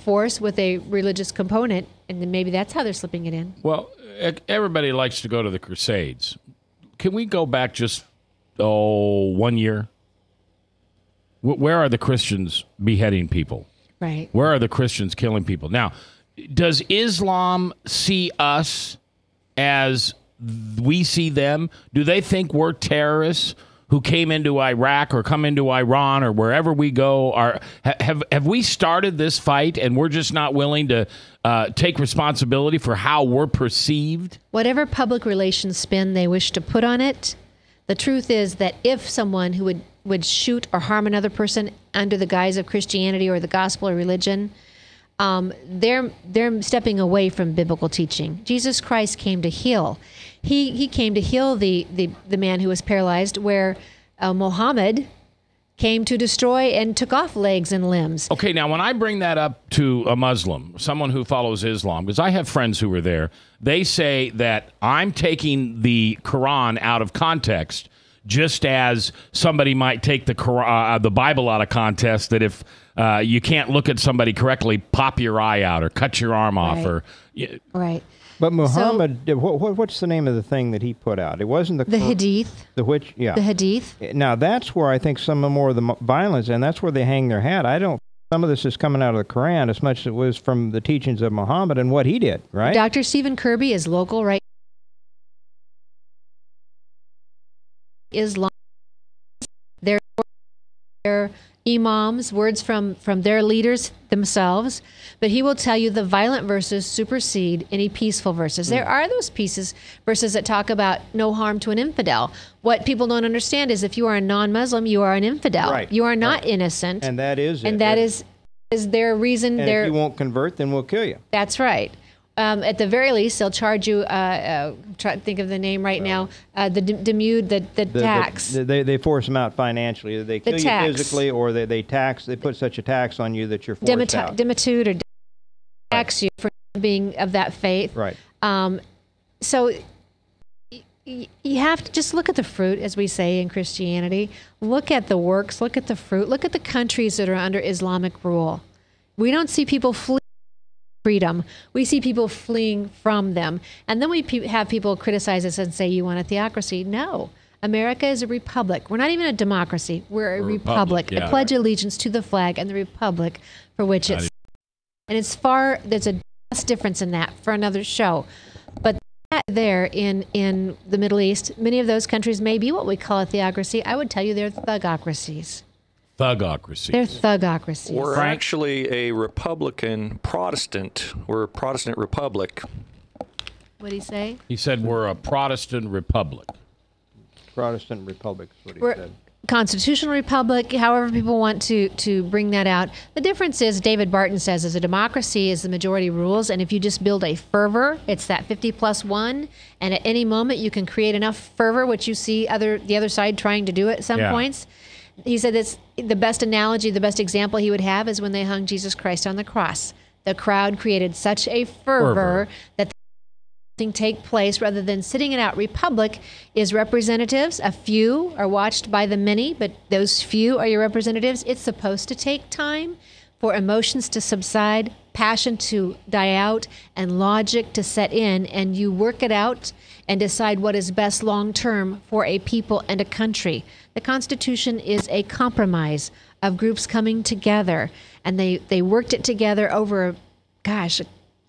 Speaker 3: force with a religious component, and then maybe that's how they're slipping it in.
Speaker 1: Well, everybody likes to go to the Crusades. Can we go back just 1 year? Where are the Christians beheading people?
Speaker 3: Right.
Speaker 1: Where are the Christians killing people? Now, does Islam see us as we see them? Do they think we're terrorists who came into Iraq or come into Iran or wherever we go, have we started this fight and we're just not willing to take responsibility for how we're perceived?
Speaker 3: Whatever public relations spin they wish to put on it, the truth is that if someone who would shoot or harm another person under the guise of Christianity or the gospel or religion, they're stepping away from biblical teaching. Jesus Christ came to heal. He came to heal the man who was paralyzed, where Muhammad came to destroy and took off legs and limbs.
Speaker 1: Okay, now when I bring that up to a Muslim, someone who follows Islam, because I have friends who are there, they say that I'm taking the Quran out of context, just as somebody might take the Bible out of context, that if you can't look at somebody correctly, pop your eye out or cut your arm off.
Speaker 3: Right.
Speaker 4: But Muhammad, what's the name of the thing that he put out? It wasn't
Speaker 3: the Hadith.
Speaker 4: The which, yeah.
Speaker 3: The Hadith.
Speaker 4: Now, that's where I think some more of the violence, and that's where they hang their hat. Some of this is coming out of the Quran as much as it was from the teachings of Muhammad and what he did, right?
Speaker 3: Dr. Stephen Kirby is local, right? Islam. Their imams, words from their leaders themselves, but he will tell you the violent verses supersede any peaceful verses. There are those verses that talk about no harm to an infidel. What people don't understand is if you are a non-Muslim, you are an infidel.
Speaker 4: Right.
Speaker 3: You are not innocent.
Speaker 4: And that is
Speaker 3: and that is their reason.
Speaker 4: And if you won't convert, then we'll kill you.
Speaker 3: That's right. At the very least, they'll charge you. Try to think of the name right now. The demude, the tax.
Speaker 4: They force them out financially. They kill you physically, or they tax. They put such a tax on you that you're forced out.
Speaker 3: Demitude or tax you for being of that faith.
Speaker 4: Right.
Speaker 3: So you have to just look at the fruit, as we say in Christianity. Look at the works. Look at the fruit. Look at the countries that are under Islamic rule. We don't see people flee freedom. We see people fleeing from them. And then we have people criticize us and say, you want a theocracy. No. America is a republic. We're not even a democracy. We're a republic.
Speaker 1: Yeah.
Speaker 3: I pledge allegiance to the flag and the republic for which it's. And there's a vast difference in that for another show. But there in the Middle East, many of those countries may be what we call a theocracy. I would tell you they're thugocracies.
Speaker 1: Thugocracies.
Speaker 3: They're thugocracies.
Speaker 8: We're actually a Republican Protestant. We're a Protestant republic.
Speaker 3: What did he say?
Speaker 1: He said we're a Protestant republic.
Speaker 4: Protestant republic is what he said.
Speaker 3: Constitutional republic, however people want to bring that out. The difference is, David Barton says, as a democracy is the majority rules, and if you just build a fervor, it's that 50+1, and at any moment you can create enough fervor, which you see the other side trying to do at some points. He said it's the best analogy, the best example he would have is when they hung Jesus Christ on the cross. The crowd created such a fervor that thing take place rather than sitting it out. Republic is representatives. A few are watched by the many, but those few are your representatives. It's supposed to take time for emotions to subside, passion to die out, and logic to set in, and you work it out and decide what is best long-term for a people and a country. The Constitution is a compromise of groups coming together, and they worked it together over,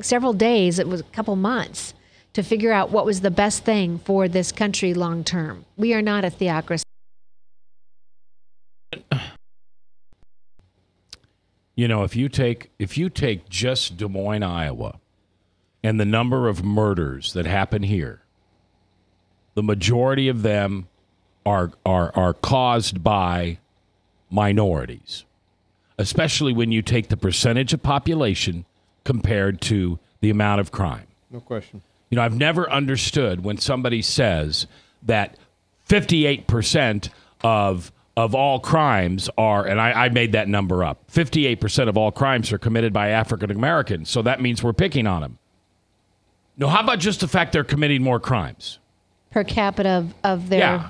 Speaker 3: several days. It was a couple months to figure out what was the best thing for this country long-term. We are not a theocracy.
Speaker 1: You know, if you take just Des Moines, Iowa, and the number of murders that happen here, the majority of them are caused by minorities, especially when you take the percentage of population compared to the amount of crime.
Speaker 4: No question.
Speaker 1: You know, I've never understood when somebody says that 58% of all crimes are, and I made that number up, 58% of all crimes are committed by African Americans, so that means we're picking on them. No, how about just the fact they're committing more crimes?
Speaker 3: Per capita of their...
Speaker 1: Yeah,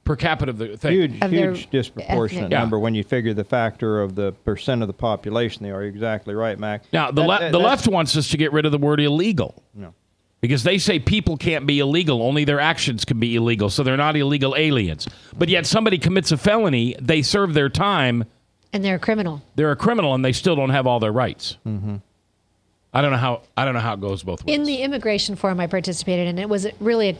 Speaker 1: per capita of the thing.
Speaker 4: Huge disproportionate number when you figure the factor of the percent of the population they are. You're exactly right, Mac.
Speaker 1: Now, the left wants us to get rid of the word illegal.
Speaker 4: No.
Speaker 1: Because they say people can't be illegal, only their actions can be illegal, so they're not illegal aliens. But yet somebody commits a felony, they serve their time.
Speaker 3: And they're a criminal.
Speaker 1: They're a criminal, and they still don't have all their rights.
Speaker 4: Mm-hmm.
Speaker 1: I don't know how it goes both ways.
Speaker 3: In the immigration forum I participated in, it was really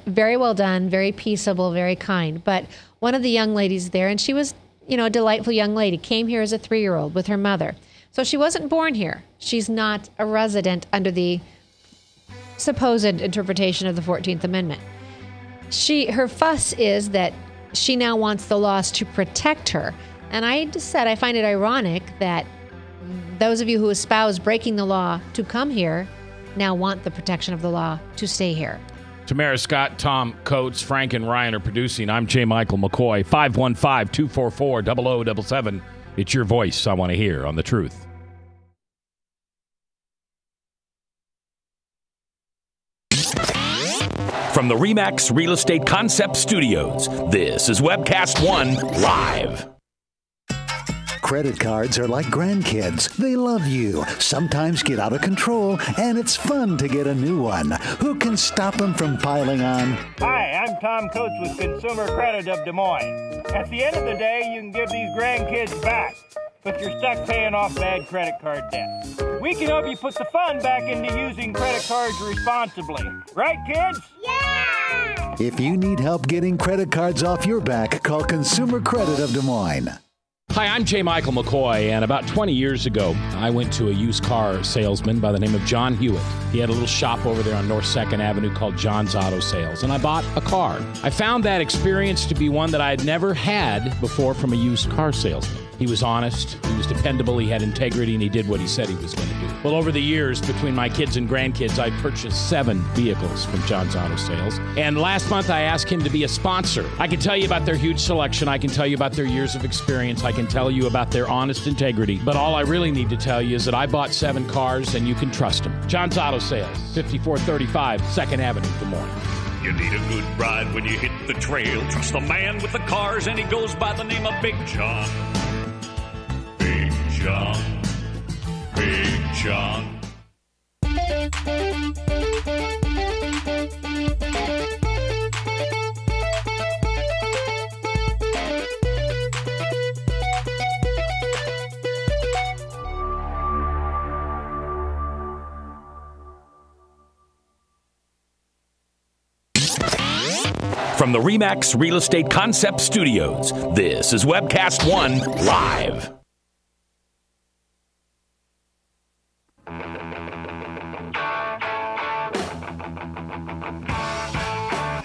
Speaker 3: very well done, very peaceable, very kind. But one of the young ladies there, and she was, a delightful young lady, came here as a 3-year-old with her mother. So she wasn't born here. She's not a resident under the supposed interpretation of the 14th Amendment. Her fuss is that she now wants the laws to protect her. And I just said I find it ironic that those of you who espouse breaking the law to come here now want the protection of the law to stay here.
Speaker 1: Tamara, Scott, Tom, Coates, Frank, and Ryan are producing. I'm J. Michael McCoy. 515-244-0077. It's your voice I want to hear on The Truth.
Speaker 5: From the RE/MAX Real Estate Concept Studios, this is Webcast One Live.
Speaker 7: Credit cards are like grandkids. They love you, sometimes get out of control, and it's fun to get a new one. Who can stop them from piling on?
Speaker 4: Hi, I'm Tom Coates with Consumer Credit of Des Moines. At the end of the day, you can give these grandkids back, but you're stuck paying off bad credit card debt. We can help you put the fun back into using credit cards responsibly. Right, kids?
Speaker 7: Yeah! If you need help getting credit cards off your back, call Consumer Credit of Des Moines.
Speaker 1: Hi, I'm J. Michael McCoy, and about 20 years ago, I went to a used car salesman by the name of John Hewitt. He had a little shop over there on North 2nd Avenue called John's Auto Sales, and I bought a car. I found that experience to be one that I had never had before from a used car salesman. He was honest, he was dependable, he had integrity, and he did what he said he was going to do. Well, over the years, between my kids and grandkids, I purchased 7 vehicles from John's Auto Sales. And last month, I asked him to be a sponsor. I can tell you about their huge selection. I can tell you about their years of experience. I can tell you about their honest integrity. But all I really need to tell you is that I bought 7 cars, and you can trust them. John's Auto Sales, 5435 2nd Avenue, Des Moines.
Speaker 6: You need a good ride when you hit the trail. Trust the man with the cars, and he goes by the name of Big John. Big John. Big John.
Speaker 5: From the RE/MAX Real Estate Concept Studios, this is Webcast One Live.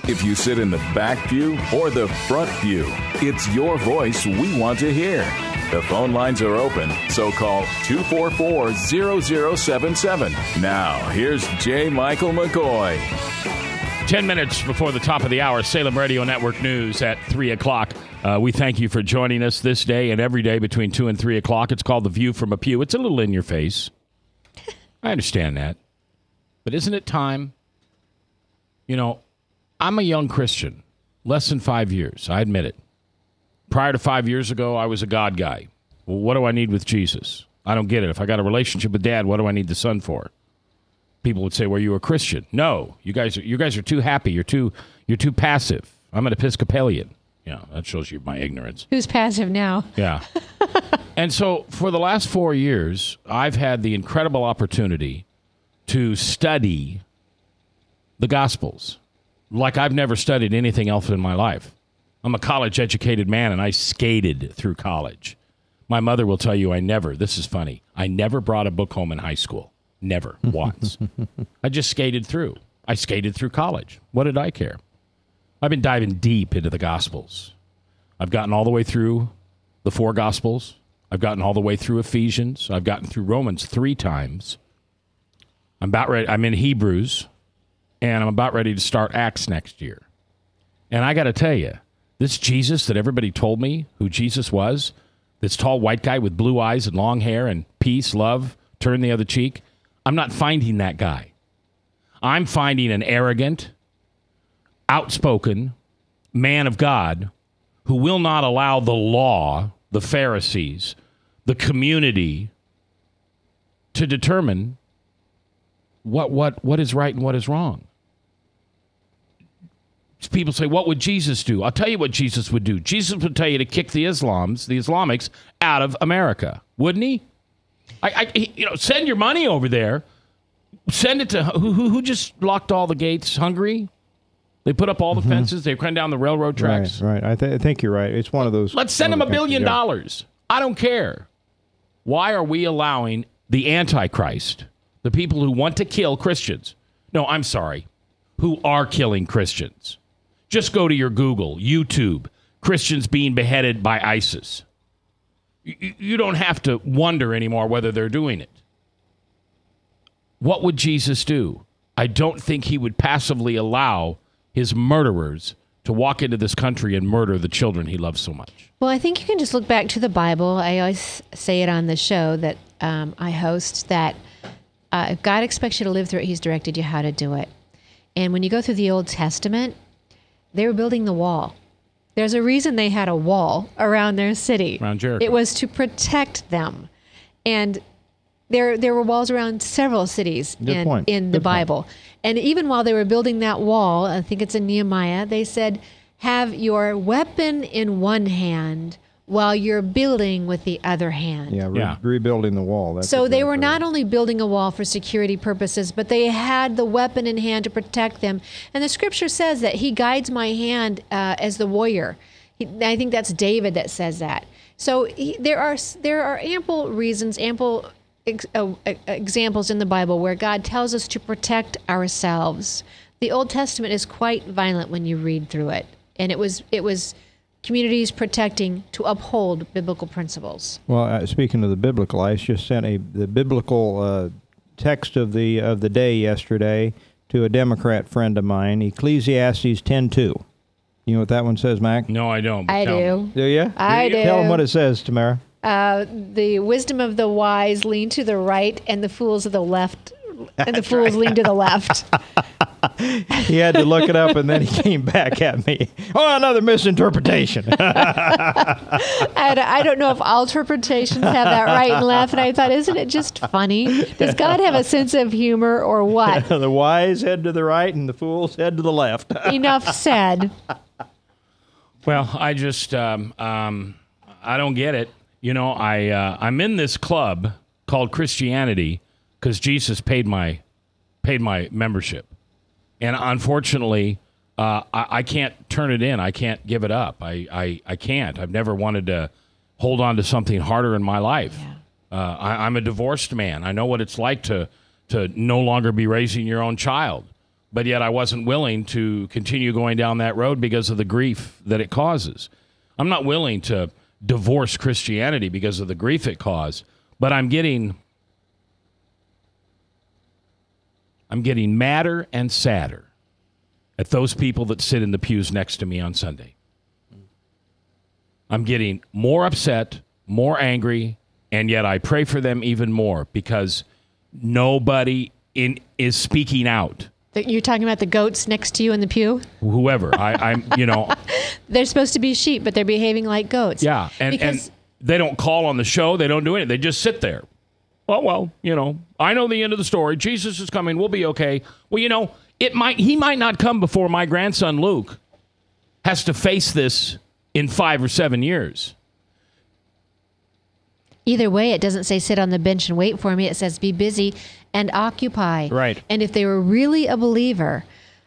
Speaker 2: If you sit in the back pew or the front pew, it's your voice we want to hear. The phone lines are open, so call 244-0077. Now, here's J. Michael McCoy.
Speaker 1: 10 minutes before the top of the hour, Salem Radio Network News at 3 o'clock. We thank you for joining us this day and every day between 2 and 3 o'clock. It's called The View from a Pew. It's a little in your face. I understand that. But isn't it time? I'm a young Christian, less than 5 years. I admit it. Prior to 5 years ago, I was a God guy. Well, what do I need with Jesus? I don't get it. If I got a relationship with Dad, what do I need the Son for? People would say, well, you're a Christian. No, you guys are too happy. You're too passive. I'm an Episcopalian. Yeah, that shows you my ignorance.
Speaker 3: Who's passive now?
Speaker 1: Yeah. And so for the last 4 years, I've had the incredible opportunity to study the Gospels like I've never studied anything else in my life. I'm a college-educated man, and I skated through college. My mother will tell you this is funny, I never brought a book home in high school. Never once. I just skated through. I skated through college. What did I care? I've been diving deep into the Gospels. I've gotten all the way through the 4 Gospels. I've gotten all the way through Ephesians. I've gotten through Romans 3 times. I'm about ready. I'm in Hebrews, and I'm about ready to start Acts next year. And I got to tell you, this Jesus that everybody told me who Jesus was, this tall white guy with blue eyes and long hair and peace, love, turn the other cheek, I'm not finding that guy. I'm finding an arrogant, outspoken man of God who will not allow the law, the Pharisees, the community to determine what is right and what is wrong. People say, what would Jesus do? I'll tell you what Jesus would do. Jesus would tell you to kick the Islamics out of America, wouldn't he? Send your money over there. Send it to who just locked all the gates? Hungary? They put up all the fences. They ran down the railroad tracks.
Speaker 4: Right. I think you're right. It's one of those.
Speaker 1: Let's send them $1 billion. I don't care. Why are we allowing the Antichrist, the people who want to kill Christians? No, I'm sorry. Who are killing Christians? Just go to your Google, YouTube, Christians being beheaded by ISIS. You don't have to wonder anymore whether they're doing it. What would Jesus do? I don't think he would passively allow his murderers to walk into this country and murder the children he loves so much.
Speaker 3: Well, I think you can just look back to the Bible. I always say it on the show that I host, that if God expects you to live through it, he's directed you how to do it. And when you go through the Old Testament, they were building the wall. There's a reason they had a wall around their city.
Speaker 1: Around Jericho.
Speaker 3: It was to protect them. And there were walls around several cities in the Bible. And even while they were building that wall, I think it's in Nehemiah, they said, have your weapon in one hand while you're building with the other hand.
Speaker 4: Yeah, rebuilding the wall. That's
Speaker 3: so they were not only building a wall for security purposes, but they had the weapon in hand to protect them. And the scripture says that he guides my hand as the warrior. I think that's David that says that. So there are ample reasons, ample examples in the Bible where God tells us to protect ourselves. The Old Testament is quite violent when you read through it, and it was communities protecting to uphold biblical principles. Well,
Speaker 4: speaking of the biblical, I just sent the biblical text of the day yesterday to a Democrat friend of mine, Ecclesiastes 10:2. You know what that one says, Mac?
Speaker 1: No, I don't.
Speaker 3: I do.
Speaker 4: Do you?
Speaker 3: I do.
Speaker 4: Tell them what it says, Tamara.
Speaker 3: The wisdom of the wise lean to the right, and the fools of the left, and the fools lean to the left.
Speaker 4: He had to look it up, and then he came back at me. Oh, another misinterpretation.
Speaker 3: I don't know if all interpretations have that right and left, and I thought, isn't it just funny? Does God have a sense of humor or what?
Speaker 4: The wise head to the right, and the fools head to the left.
Speaker 3: Enough said.
Speaker 1: Well, I just, I don't get it. You know, I'm in this club called Christianity because Jesus paid my membership. And unfortunately, I can't turn it in. I can't give it up. I can't. I've never wanted to hold on to something harder in my life. Yeah. I'm a divorced man. I know what it's like to no longer be raising your own child. But yet I wasn't willing to continue going down that road because of the grief that it causes. I'm not willing to divorce Christianity because of the grief it caused. But I'm getting madder and sadder at those people that sit in the pews next to me on Sunday. I'm getting more upset, more angry, and yet I pray for them even more because nobody is speaking out.
Speaker 3: You're talking about the goats next to you in the pew?
Speaker 1: Whoever. I'm.
Speaker 3: They're supposed to be sheep, but they're behaving like goats.
Speaker 1: Yeah, and they don't call on the show. They don't do anything. They just sit there. Well, I know the end of the story. Jesus is coming. We'll be okay. Well, he might not come before my grandson Luke has to face this in 5 or 7 years.
Speaker 3: Either way, it doesn't say sit on the bench and wait for me. It says be busy and occupy.
Speaker 4: Right.
Speaker 3: And if they were really a believer,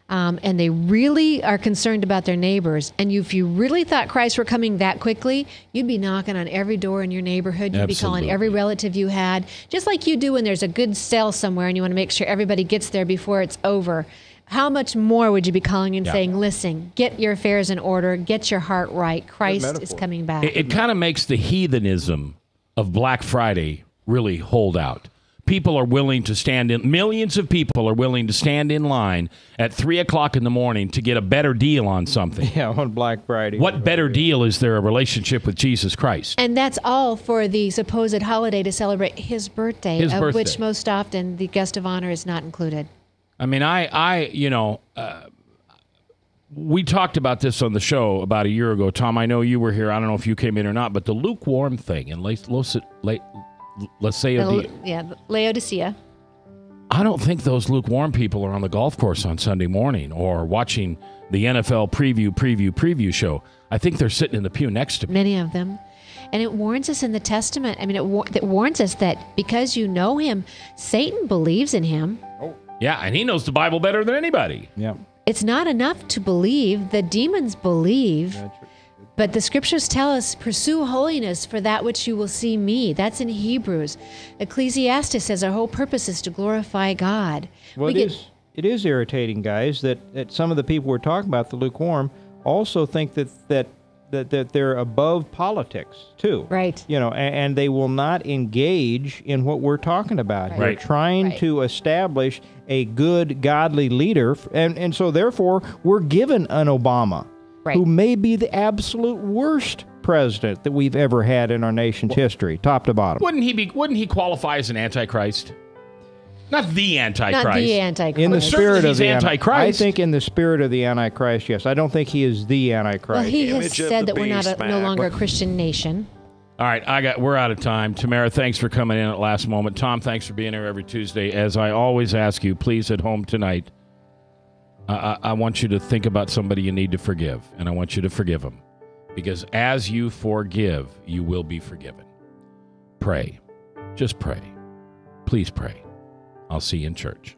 Speaker 3: and they really are concerned about their neighbors, and if you really thought Christ were coming that quickly, you'd be knocking on every door in your neighborhood. You'd be calling every relative you had, just like you do when there's a good sale somewhere and you want to make sure everybody gets there before it's over. How much more would you be calling and saying, listen, get your affairs in order, get your heart right. Christ is coming back.
Speaker 1: It kind of makes the heathenism of Black Friday really hold out. People are willing to millions of people are willing to stand in line at 3 o'clock in the morning to get a better deal on something.
Speaker 4: Yeah, on Black Friday.
Speaker 1: What better deal is there a relationship with Jesus Christ?
Speaker 3: And that's all for the supposed holiday to celebrate his birthday, which most often the guest of honor is not included.
Speaker 1: I mean, we talked about this on the show about a year ago. Tom, I know you were here. I don't know if you came in or not, but the lukewarm thing and
Speaker 3: Laodicea.
Speaker 1: I don't think those lukewarm people are on the golf course on Sunday morning or watching the NFL preview show. I think they're sitting in the pew next to me.
Speaker 3: Many of them. And it warns us in the Testament. I mean, it warns us that because you know him, Satan believes in him.
Speaker 1: Yeah, and he knows the Bible better than anybody.
Speaker 4: Yeah.
Speaker 3: It's not enough to believe. The demons believe. But the scriptures tell us, pursue holiness, for that which you will see me. That's in Hebrews. Ecclesiastes says our whole purpose is to glorify God.
Speaker 4: Well, it is irritating, guys, that some of the people we're talking about, the lukewarm, also think that they're above politics, too.
Speaker 3: Right.
Speaker 4: You know, and they will not engage in what we're talking about.
Speaker 1: Right.
Speaker 4: They're trying to establish a good, godly leader, and so, therefore, we're given an Obama.
Speaker 3: Right.
Speaker 4: Who may be the absolute worst president that we've ever had in our nation's history, top to bottom.
Speaker 1: Wouldn't he qualify as an antichrist? Not the antichrist.
Speaker 3: Not the antichrist.
Speaker 4: In the spirit of the
Speaker 1: antichrist.
Speaker 4: I think in the spirit of the antichrist, yes. I don't think he is the antichrist.
Speaker 3: Well, he has said that we're no longer a Christian nation.
Speaker 1: All right, we're out of time. Tamara, thanks for coming in at last moment. Tom, thanks for being here every Tuesday. As I always ask you, please at home tonight, I want you to think about somebody you need to forgive, and I want you to forgive them. Because as you forgive, you will be forgiven. Pray. Just pray. Please pray. I'll see you in church.